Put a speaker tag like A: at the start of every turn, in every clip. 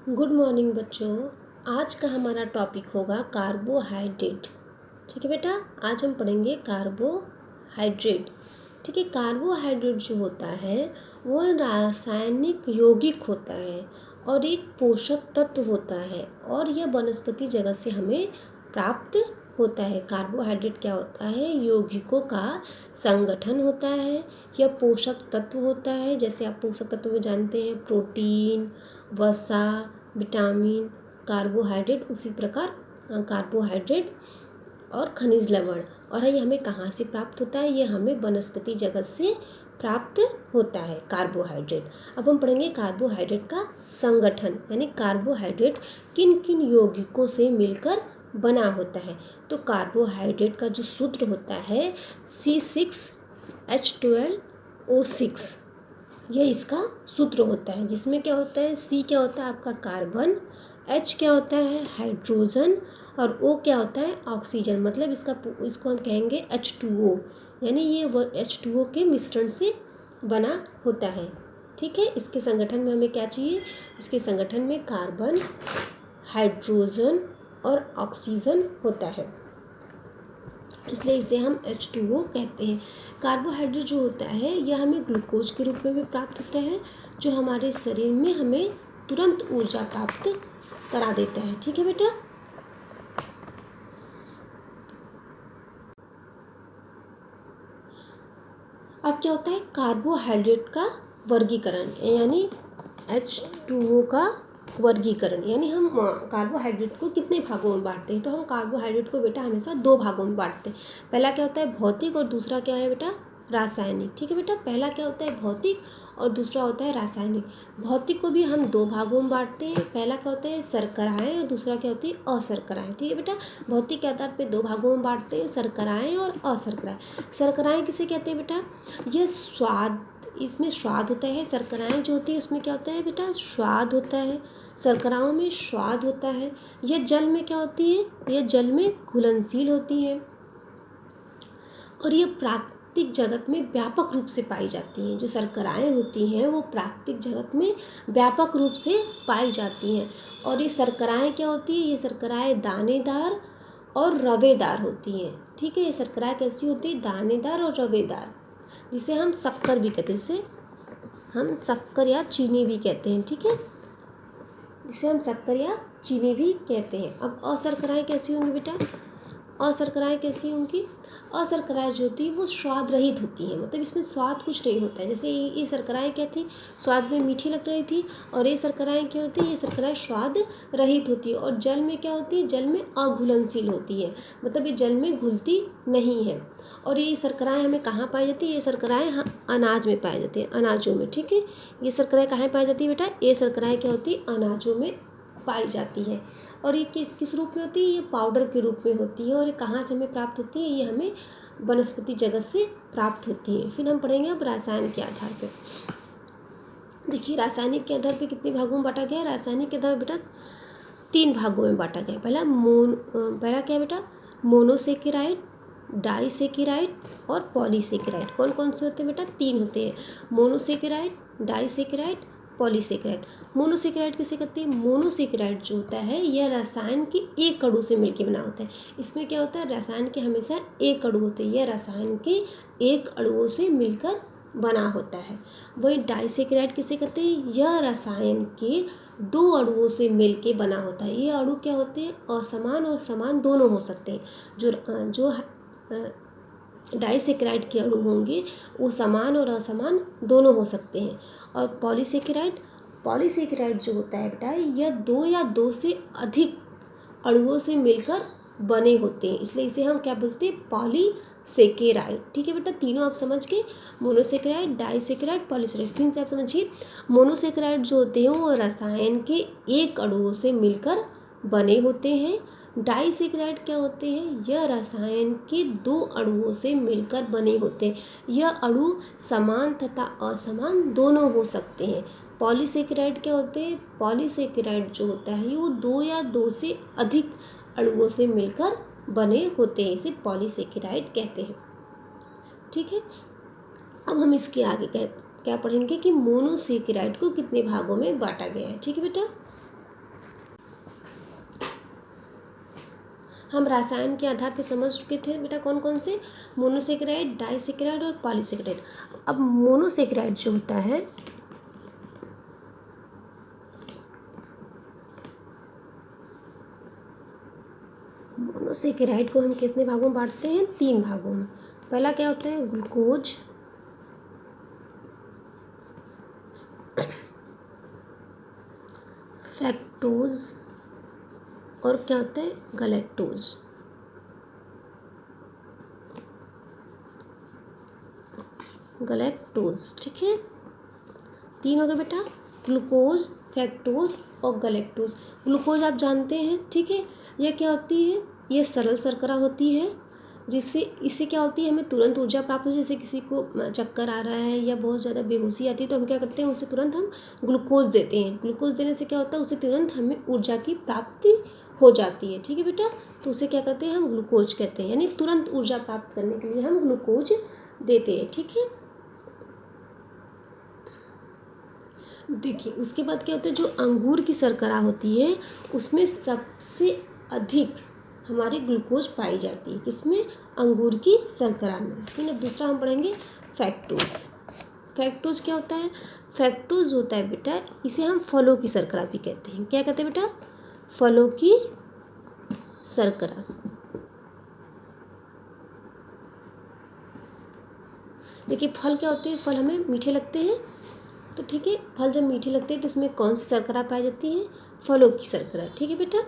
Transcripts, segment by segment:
A: Good morning बच्चों। आज का हमारा टॉपिक होगा कार्बोहाइड्रेट। ठीक है बेटा, आज हम पढ़ेंगे कार्बोहाइड्रेट। ठीक है, कार्बोहाइड्रेट जो होता है वह रासायनिक यौगिक होता है और एक पोषक तत्व होता है और यह वनस्पति जगत से हमें प्राप्त होता है। कार्बोहाइड्रेट क्या होता है? यौगिकों का संगठन होता है। यह पोषक तत्व होता है, जैसे आप पोषक तत्व में जानते हैं प्रोटीन, वसा, विटामिन, कार्बोहाइड्रेट। उसी प्रकार कार्बोहाइड्रेट और खनिज लवण। और ये हमें कहाँ से प्राप्त होता है? ये हमें वनस्पति जगत से प्राप्त होता है कार्बोहाइड्रेट। अब हम पढ़ेंगे कार्बोहाइड्रेट का संगठन, यानी कार्बोहाइड्रेट किन किन यौगिकों से मिलकर बना होता है। तो कार्बोहाइड्रेट का जो सूत्र होता है C6H12O6, यह इसका सूत्र होता है, जिसमें क्या होता है? C क्या होता है आपका कार्बन, H क्या होता है हाइड्रोजन और O क्या होता है ऑक्सीजन। मतलब इसको हम कहेंगे H2O, यानी ये H2O के मिश्रण से बना होता है। ठीक है, इसके संगठन में हमें क्या चाहिए? इसके संगठन में कार्बन, हाइड्रोजन और ऑक्सीजन होता है, इसलिए इसे हम H2O कहते हैं। कार्बोहाइड्रेट जो होता है यह हमें ग्लूकोज के रूप में भी प्राप्त होता है, जो हमारे शरीर में हमें तुरंत ऊर्जा प्राप्त करा देता है। ठीक है बेटा। अब क्या होता है? कार्बोहाइड्रेट का वर्गीकरण, यानी H2O का वर्गीकरण, यानी हम कार्बोहाइड्रेट को कितने भागों में बांटते हैं? तो हम कार्बोहाइड्रेट को बेटा हमेशा दो भागों में बांटते हैं। पहला क्या होता है? भौतिक, और दूसरा क्या है बेटा? रासायनिक। ठीक है बेटा, पहला क्या होता है? भौतिक और दूसरा होता है रासायनिक। भौतिक को भी हम दो भागों में बांटते हैं। पहला क्या होता है? शर्कराएँ, और दूसरा क्या होती है? अशर्कराएँ। ठीक है बेटा, भौतिक के आधार पर दो भागों में बांटते हैं, शर्कराएँ और अशर्कराएँ। शर्कराएँ किसे कहते हैं बेटा? ये स्वाद, इसमें स्वाद होता है। शर्कराएँ जो होती है उसमें क्या होता है बेटा? स्वाद होता है। शर्कराओं में स्वाद होता है। यह जल में क्या होती है? यह जल में घुलनशील होती है और ये प्राकृतिक जगत में व्यापक रूप से पाई जाती हैं। जो शर्कराएँ होती हैं वो प्राकृतिक जगत में व्यापक रूप से पाई जाती हैं। और ये शर्कराएँ क्या होती है? ये शर्कराएँ दानेदार और रवेदार होती हैं। ठीक है, ये शर्कराएँ कैसी होती है? दानेदार और रवेदार, जिसे हम शक्कर भी कहते हैं, जिसे हम शक्कर या चीनी भी कहते हैं। ठीक है, जिसे हम शक्कर या चीनी भी कहते हैं। अब अशर्कराएँ कैसी होंगी बेटा? अशर्कराएँ कैसी होंगी? अशर्कराएँ जो होती है वो स्वाद रहित होती हैं, मतलब इसमें स्वाद कुछ नहीं होता है। जैसे ये शर्कराएँ क्या थी? स्वाद में मीठी लग रही थी, और ये शर्कराएँ क्या होती है? ये शर्कराएँ स्वाद रहित होती है। और जल में क्या होती है? जल में अघुलनशील होती है, मतलब ये जल में घुलती नहीं है। और ये शर्कराएँ हमें कहाँ पाई जाती है? ये शर्कराएँ अनाज में पाई जाती है, अनाजों में। ठीक है, ये शर्कराएँ कहाँ पाई जाती है बेटा? ये शर्कराएँ क्या होती है? अनाजों में पाई जाती है। और ये किस रूप में होती है? ये पाउडर के रूप में होती है। और ये कहाँ से हमें प्राप्त होती है? ये हमें वनस्पति जगत से प्राप्त होती है। फिर हम पढ़ेंगे अब रसायन के आधार पे। देखिए, रासायनिक के आधार पे कितने भागों में बांटा गया? रासायनिक के आधार बेटा 3 भागों में बांटा गया। पहला क्या बेटा? मोनोसेकेराइड, डाइसेकेराइड और पॉलीसेकेराइड। कौन कौन से होते हैं बेटा? 3 होते हैं, मोनोसेकेराइड, डाइसेकेराइड, पॉलीसेकेराइड। मोनोसेकेराइड किसे कहते हैं? मोनोसेकेराइड जो होता है यह रसायन के एक अणु से मिलकर बना होता है। इसमें क्या होता है? रसायन के हमेशा एक अणु होते हैं, यह रसायन के एक अणुओं से मिलकर बना होता है। वही डाइसेकेराइड किसे कहते हैं? यह रसायन के 2 अणुओं से मिलके बना होता है। ये अणु क्या होते हैं? असमान और समान दोनों हो सकते हैं। जो डाइसेकेराइड के अणु होंगे वो समान और असमान दोनों हो सकते हैं। और पॉलीसेकेराइड जो होता है बेटा, यह 2 या 2 से अधिक अणुओं से मिलकर बने होते हैं, इसलिए इसे हम क्या बोलते हैं? पॉलीसेकेराइड। ठीक है बेटा, तीनों आप समझ के, मोनोसेकेराइड, डाइसेकेराइड, पॉलीसेकेराइड। फिर से आप समझिए, मोनोसेकेराइड जो होते हैं वो रसायन के एक अणुओं से मिलकर बने होते हैं। डाइसेकेराइड क्या होते हैं? यह रसायन के 2 अणुओं से मिलकर बने होते हैं। यह अणु समान तथा असमान दोनों हो सकते हैं। पॉलीसेकेराइड क्या होते हैं? पॉलीसेकेराइड जो होता है वो 2 या 2 से अधिक अणुओं से मिलकर बने होते हैं, इसे पॉलीसेकेराइड कहते हैं। ठीक है, अब हम इसके आगे क्या पढ़ेंगे कि मोनोसेकेराइड को कितने भागों में बांटा गया है। ठीक है बेटा, हम रसायन के आधार पे समझ चुके थे बेटा कौन कौन से, मोनोसेकेराइड, डाइसेकेराइड और पॉलीसेकेराइड। अब मोनोसेकेराइड जो होता है, मोनोसेकेराइड को हम कितने भागों में बांटते हैं, 3 भागों में। पहला क्या होता है, ग्लूकोज, फैक्टोज और क्या होता है, गलैक्टोज। गलैक्टोज, ठीक है, 3 हो गए बेटा, ग्लूकोज, फैक्टोज और गलैक्टोज। ग्लूकोज आप जानते हैं, ठीक है, यह क्या होती है, यह सरल शर्करा होती है, जिससे इससे क्या होती है, हमें तुरंत ऊर्जा प्राप्त हो। जैसे किसी को चक्कर आ रहा है या बहुत ज़्यादा बेहोशी आती है तो हम क्या करते हैं, उसे तुरंत हम ग्लूकोज देते हैं। ग्लूकोज देने से क्या होता है, उसे तुरंत हमें ऊर्जा की प्राप्ति हो जाती है, ठीक है बेटा। तो उसे क्या कहते हैं, हम ग्लूकोज कहते हैं, यानी तुरंत ऊर्जा प्राप्त करने के लिए हम ग्लूकोज देते हैं, ठीक है। देखिए उसके बाद क्या होता है, जो अंगूर की शर्करा होती है उसमें सबसे अधिक हमारे ग्लूकोज पाई जाती है, किसमें, अंगूर की शर्करा में। फिर अब दूसरा हम पढ़ेंगे फैक्टोज। फैक्टोज क्या होता है, फैक्टोज होता है बेटा, इसे हम फलों की शर्करा भी कहते हैं। क्या कहते हैं बेटा, फलों की शर्करा। देखिए फल क्या होते हैं, फल हमें मीठे लगते हैं, तो ठीक है, फल जब मीठे लगते हैं तो इसमें कौन सी शर्करा पाई जाती है, फलों की शर्करा, ठीक है बेटा।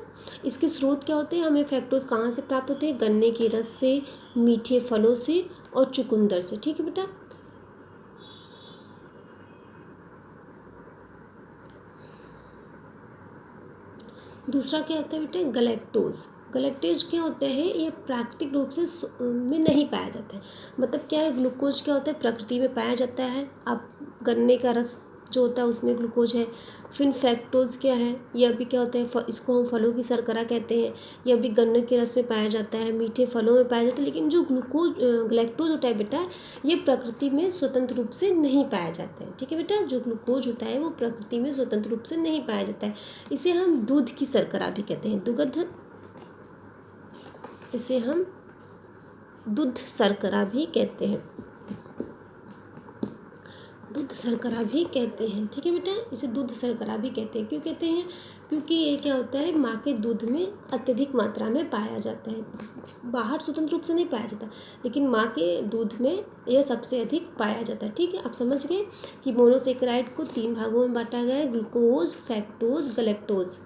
A: इसके स्रोत क्या होते हैं, हमें फैक्टोज कहाँ से प्राप्त होते हैं, गन्ने के रस से, मीठे फलों से और चुकंदर से, ठीक है बेटा। दूसरा क्या होता है बेटा, गलैक्टोज। गलैक्टोज क्या होता है, ये प्राकृतिक रूप से में नहीं पाया जाता है। मतलब क्या है, ग्लूकोज क्या होता है, प्रकृति में पाया जाता है। अब गन्ने का रस जो होता है उसमें ग्लूकोज है। फिर फैक्टोज क्या है, यह भी क्या होता है, इसको हम फलों की शर्करा कहते हैं। यह भी गन्ने के रस में पाया जाता है, मीठे फलों में पाया जाता है। लेकिन जो ग्लूकोज गलैक्टोज होता है बेटा, ये प्रकृति में स्वतंत्र रूप से नहीं पाया जाता है, ठीक है बेटा। जो ग्लूकोज होता है वो प्रकृति में स्वतंत्र रूप से नहीं पाया जाता है। इसे हम दूध की शर्करा भी कहते हैं, दुग्ध, इसे हम दूध शर्करा भी कहते हैं, दूध शर्करा भी कहते हैं, ठीक है बेटा। इसे दूध शर्करा भी कहते हैं। क्यों कहते हैं, क्योंकि ये क्या होता है, माँ के दूध में अत्यधिक मात्रा में पाया जाता है। बाहर स्वतंत्र रूप से नहीं पाया जाता, लेकिन माँ के दूध में यह सबसे अधिक पाया जाता है, ठीक है। आप समझ गए कि मोनोसेकेराइड को 3 भागों में बांटा गया है, ग्लूकोज, फैक्टोज, गलैक्टोज,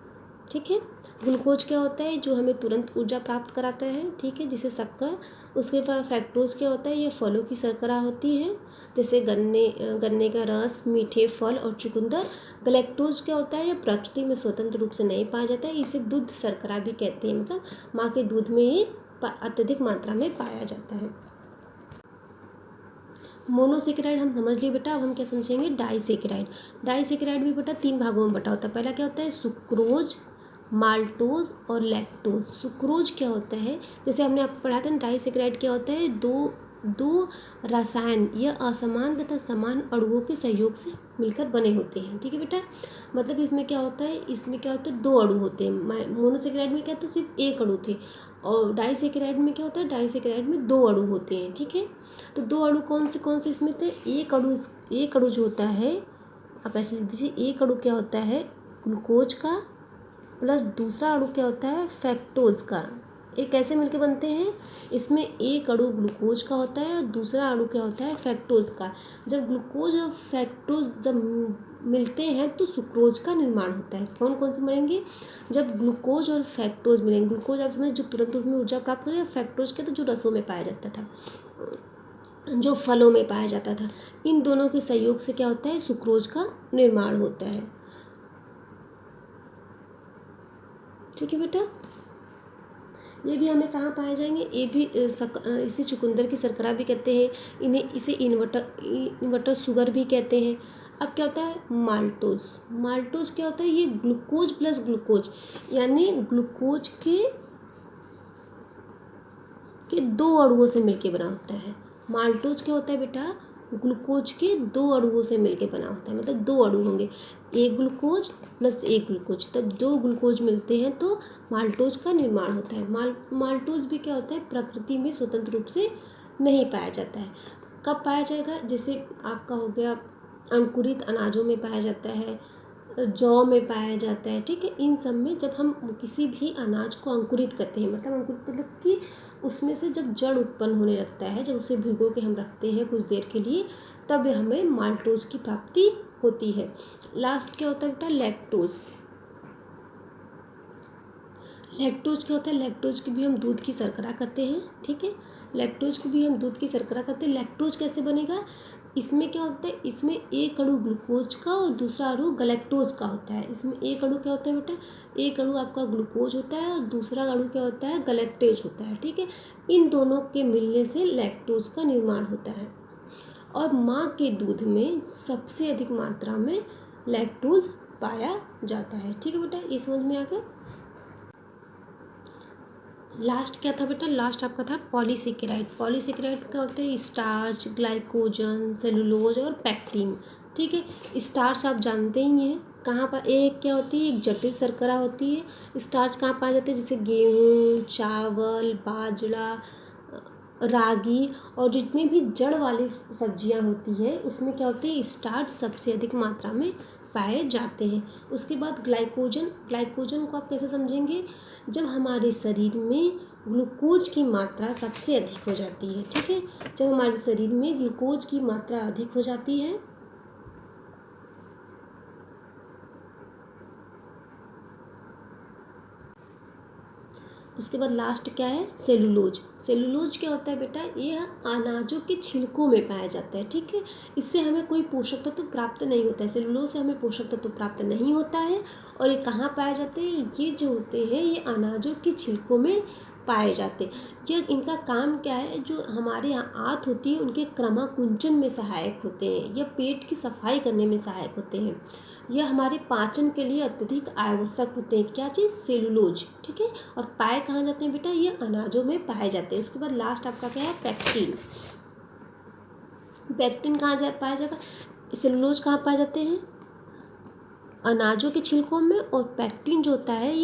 A: ठीक है। ग्लूकोज क्या होता है, जो हमें तुरंत ऊर्जा प्राप्त कराता है, ठीक है, जिसे शक्कर। उसके बाद फैक्टोज क्या होता है, ये फलों की शर्करा होती है, जैसे गन्ने का रस, मीठे फल और चुकंदर। गलैक्टोज क्या होता है, यह प्रकृति में स्वतंत्र रूप से नहीं पाया जाता है, इसे दूध शर्करा भी कहते हैं। मतलब माँ के दूध में ही अत्यधिक मात्रा में पाया जाता है। मोनोसेकेराइड हम समझ लिए बेटा। अब हम क्या समझेंगे, डाइसेकेराइड। डाइसेकेराइड भी बेटा 3 भागों में बटा होता है। पहला क्या होता है, सुक्रोज, माल्टोज और लैक्टोज। सुक्रोज क्या होता है, जैसे हमने आप पढ़ा था ना, डाइसेकेराइड क्या होता है, दो रसायन या असमान तथा समान अणुओं के सहयोग से मिलकर बने होते हैं, ठीक है बेटा। मतलब इसमें क्या होता है, 2 अणु होते हैं। मोनोसेकेराइड में क्या था, सिर्फ 1 अणु थे, और डाइसेकेराइड में क्या होता है, डाइसेकेराइड में 2 अणु होते हैं, ठीक है। तो 2 अणु कौन से इसमें थे, एक अणु जो होता है, आप ऐसे लिख दीजिए, एक अणु क्या होता है, ग्लूकोज का, प्लस दूसरा अणु क्या होता है, फैक्टोज का। ये कैसे मिलके बनते हैं, इसमें एक अणु ग्लूकोज का होता है और दूसरा अणु क्या होता है, फैक्टोज का। जब ग्लूकोज और फैक्टोज जब मिलते हैं तो सुक्रोज का निर्माण होता है। कौन कौन से मिलेंगे, जब ग्लूकोज और फैक्टोज मिलेंगे। ग्लूकोज आप समझ, जो तुरंत रूप में ऊर्जा प्राप्त करें, फैक्टोज के तो जो रसों में पाया जाता था, जो फलों में पाया जाता था। इन दोनों के सहयोग से क्या होता है, सुक्रोज का निर्माण होता है, ठीक है बेटा। ये भी हमें कहाँ पाए जाएंगे, ये भी इसे चुकंदर की शर्करा भी कहते हैं, इसे इन्वर्टर शुगर भी कहते हैं। अब क्या होता है, माल्टोज। माल्टोज क्या होता है, ये ग्लूकोज प्लस ग्लूकोज, यानी ग्लूकोज के 2 अणुओं से मिलके बना होता है। माल्टोज क्या होता है बेटा, ग्लूकोज के 2 अणुओं से मिलकर बना होता है, मतलब 2 अणु होंगे, एक ग्लूकोज प्लस एक ग्लूकोज, तब 2 ग्लूकोज मिलते हैं तो माल्टोज का निर्माण होता है। माल्टोज भी क्या होता है, प्रकृति में स्वतंत्र रूप से नहीं पाया जाता है। कब पाया जाएगा, जैसे आपका हो गया अंकुरित अनाजों में पाया जाता है, जौ में पाया जाता है, ठीक है। इन सब में जब हम किसी भी अनाज को अंकुरित करते हैं, मतलब अंकुरित मतलब कि उसमें से जब जड़ उत्पन्न होने लगता है, जब उसे भिगो के हम रखते हैं कुछ देर के लिए, तब हमें माल्टोज की प्राप्ति होती है। लास्ट क्या होता है बेटा, लैक्टोज। लैक्टोज क्या होता है, लैक्टोज की भी हम दूध की शर्करा करते हैं, ठीक है। लैक्टोज को भी हम दूध की शर्करा करते हैं। लैक्टोज कैसे बनेगा, इसमें क्या होता है, इसमें एक अणु ग्लूकोज का और दूसरा अणु गलैक्टोज का होता है। इसमें एक अणु क्या होता है बेटा, एक अणु आपका ग्लूकोज होता है और दूसरा अणु क्या होता है, गलैक्टेज होता है, ठीक है। इन दोनों के मिलने से लैक्टोज का निर्माण होता है। और माँ के दूध में सबसे अधिक मात्रा में लैक्टोज पाया जाता है, ठीक है बेटा, ये समझ में आ गया। लास्ट क्या था बेटा, लास्ट आपका था पॉलीसेकेराइड। पॉलीसेकेराइड क्या होते हैं, स्टार्च, ग्लाइकोजन, सेलुलोज और पैक्टिन, ठीक है। स्टार्च आप जानते ही हैं कहाँ पर, एक क्या होती है, एक जटिल शर्करा होती है। स्टार्च कहाँ पाया जाता है, जैसे गेहूँ, चावल, बाजरा, रागी और जितनी भी जड़ वाली सब्जियां होती हैं उसमें क्या होती है, स्टार्च सबसे अधिक मात्रा में पाए जाते हैं। उसके बाद ग्लाइकोजन। ग्लाइकोजन को आप कैसे समझेंगे, जब हमारे शरीर में ग्लूकोज की मात्रा सबसे अधिक हो जाती है, ठीक है। जब हमारे शरीर में ग्लूकोज की मात्रा अधिक हो जाती है उसके बाद लास्ट क्या है, सेलुलोज। सेलुलोज क्या होता है बेटा, ये अनाजों के छिलकों में पाया जाता है, ठीक है। इससे हमें कोई पोषक तत्व प्राप्त नहीं होता है, सेलुलोज से हमें पोषक तत्व प्राप्त नहीं होता है। और ये कहाँ पाए जाते हैं, ये जो होते हैं ये अनाजों के छिलकों में पाए जाते हैं। ये इनका काम क्या है, जो हमारे यहाँ आंत होती है उनके क्रमाकुंचन में सहायक होते हैं, या पेट की सफाई करने में सहायक होते हैं। यह हमारे पाचन के लिए अत्यधिक आवश्यक होते हैं, क्या चीज़, सेलुलोज, ठीक है। और पाए कहाँ जाते हैं बेटा, ये अनाजों में पाए जाते हैं। उसके बाद लास्ट आपका क्या है, पैक्टिन। पैक्टिन कहाँ पाया जाएगा, सेलुलोज कहाँ पाए जाते हैं, अनाजों के छिलकों में। और पैक्टिन जो होता है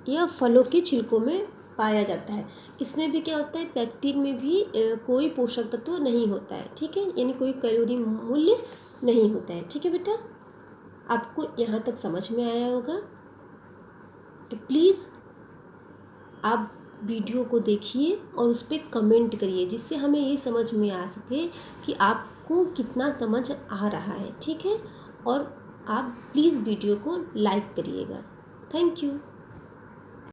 A: यह फलों के छिलकों में पाया जाता है। इसमें भी क्या होता है, पैक्टिन में भी कोई पोषक तत्व नहीं होता है, ठीक है, यानी कोई कैलोरी मूल्य नहीं होता है, ठीक है बेटा। आपको यहाँ तक समझ में आया होगा, तो प्लीज़ आप वीडियो को देखिए और उस पर कमेंट करिए, जिससे हमें ये समझ में आ सके कि आपको कितना समझ आ रहा है, ठीक है। और आप प्लीज़ वीडियो को लाइक करिएगा। Thank you.